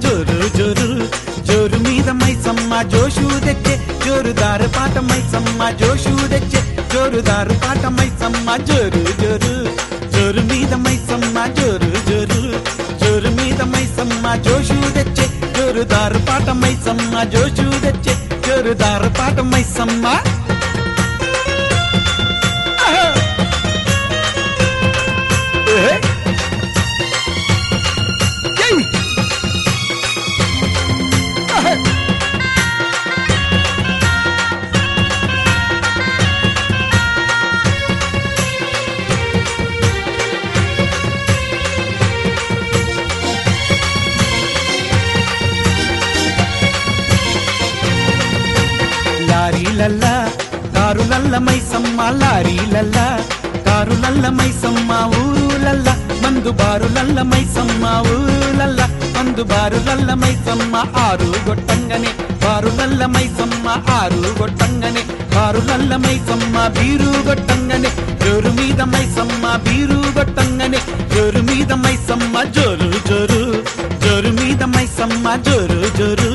జోరు జోరు జోరు మీద మైసమ్మ జోషు తెచ్చే జోరుదారు పాట మైసమ్మ జోషు తెచ్చే జోరుదారు పాట మైసమ్మ జోరు జోరు జోరు మీద మైసమ్మ జోరు జోరు జోరు మీద మైసమ్మ జోషు తెచ్చే జోరుదారు పాట మైసమ్మ జోషు తెచ్చే జోరుదారు పాట మైసమ్మ లారీలల్లా కారులల్ల మైసమ్మ లారీలల్లా కారులల్ల మైసమ్మ ఊరులల్ల మందు బారులల్ల మైసమ్మ ఊరులల్ల మందు బారులల్ల మైసమ్మ ఆరు గొట్టంగనే బారులల్ల మైసమ్మ ఆరు గొట్టంగనే బారులల్ల మైసమ్మ బీరు గొట్టంగనే జోరు మీద మైసమ్మ బీరు గొట్టంగనే జోరు మీద మైసమ్మ జోరు జోరు జోరు మీద మైసమ్మ జోరు జోరు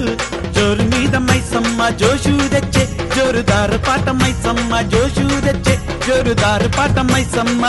జోరు మీద మైసమ్మ జోషు తెచ్చే జోరుదారు పాట మైసమ్మ జోషు తెచ్చే జోరుదారు పాట మైసమ్మ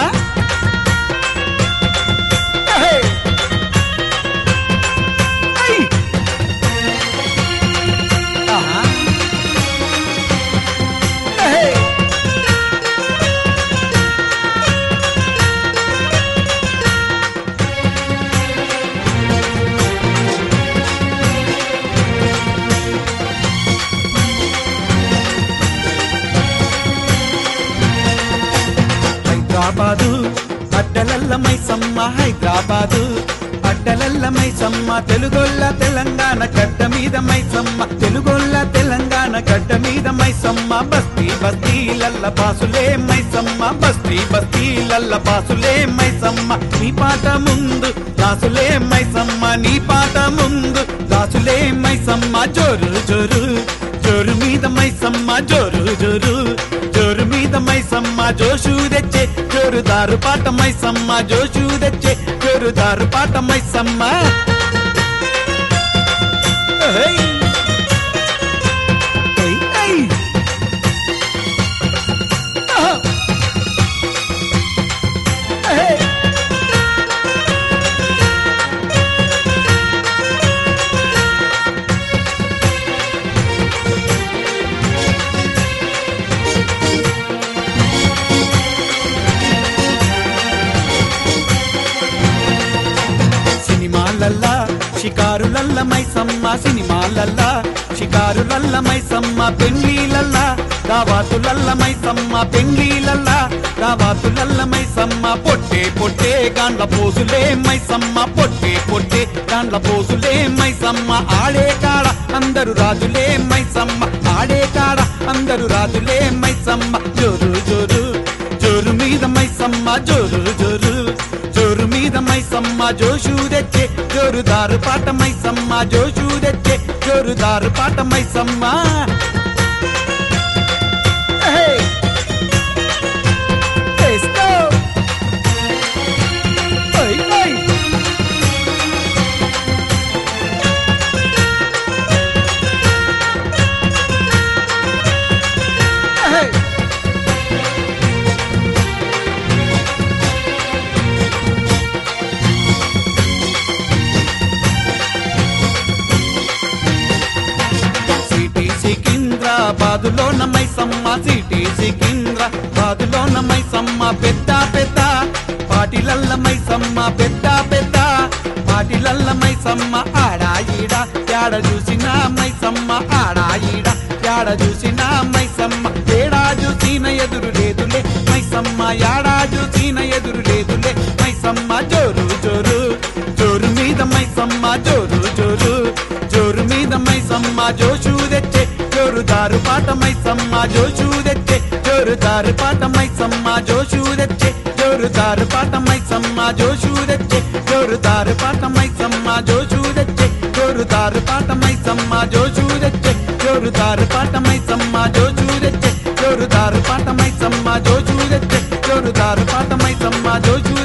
హైదరాబాదు అడ్డలల్ల మైసమ్మ హైదరాబాదు అడ్డలల్ల మైసమ్మ తెలుగొల్ల తెలంగాణ గడ్డ మీద మైసమ్మ తెలుగొల్ల తెలంగాణ గడ్డ మీద మైసమ్మ బస్తీ బస్తీలల్ల బాసులే మైసమ్మ బస్తీ బస్తీలల్ల బాసులే మైసమ్మ నీ పాట ముందు దాసులే మైసమ్మ నీ పాట ముందు దాసులే మైసమ్మ జోరు జోరు జోరు మీద మైసమ్మ జోరు జోరు జోరు మీద మైసమ్మ జోషు తెచ్చే జోరుదారు పాట మైసమ్మ జోషు తెచ్చే జోరుదారు పాట మైసమ్మ సినిమాలల్లా షికారులల్ల మైసమ్మ సినిమాలల్లా షికారులల్ల మైసమ్మ పెండ్లీలల్లా దావాతులల్ల మైసమ్మ పెండ్లీలల్లా దావాతులల్ల మైసమ్మ పొట్టే పొట్టే గాండ్ల పోసులే మైసమ్మ పొట్టే పొట్టే గాండ్ల పోసులే మైసమ్మ ఆడే కాడ అందరు రాజులే మైసమ్మ ఆడే కాడ అందరు రాజులే మైసమ్మ జోరు జోరు జోరు మీద మైసమ్మ జోరు జోరు జోరు మీద మైసమ్మ జోషు తెచ్చే జోరుదారు పాట మైసమ్మ జోషు తెచ్చే జోరుదారు పాట మైసమ్మ బాదులోన మైసమ్మ సిటీ సికింద్రాబాదులోన మైసమ్మ పెద్ద పెద్ద పాటిలల్ల మైసమ్మ పెద్ద పెద్ద పాటిలల్ల మైసమ్మ ఆడా ఈడ యాడ చూసిన మైసమ్మ ఆడా ఈడ యాడ చూసిన మైసమ్మ ఏడా చూసిన ఎదురు లేదులే మైసమ్మ యాడా చూసిన ఎదురు లేదులే మైసమ్మ జోరు జోరు జోరు మీద మైసమ్మ జోరు జోరు జోరు మీద మైసమ్మ జోషు తెచ్చే జోరుదారు పాట మైసమ్మ జోషు తెచ్చే జోరుదారు పాట మైసమ్మ జోషు తెచ్చే జోరుదారు పాట మైసమ్మ జోషు తెచ్చే జోరుదారు పాట మైసమ్మ జోషు తెచ్చే జోరుదారు పాట మైసమ్మ జోషు తెచ్చే జోరుదారు పాట మైసమ్మ జోషు తెచ్చే జోరుదారు పాట మైసమ్మ జోషు తెచ్చే జోరుదారు పాట మైసమ్మ జోషు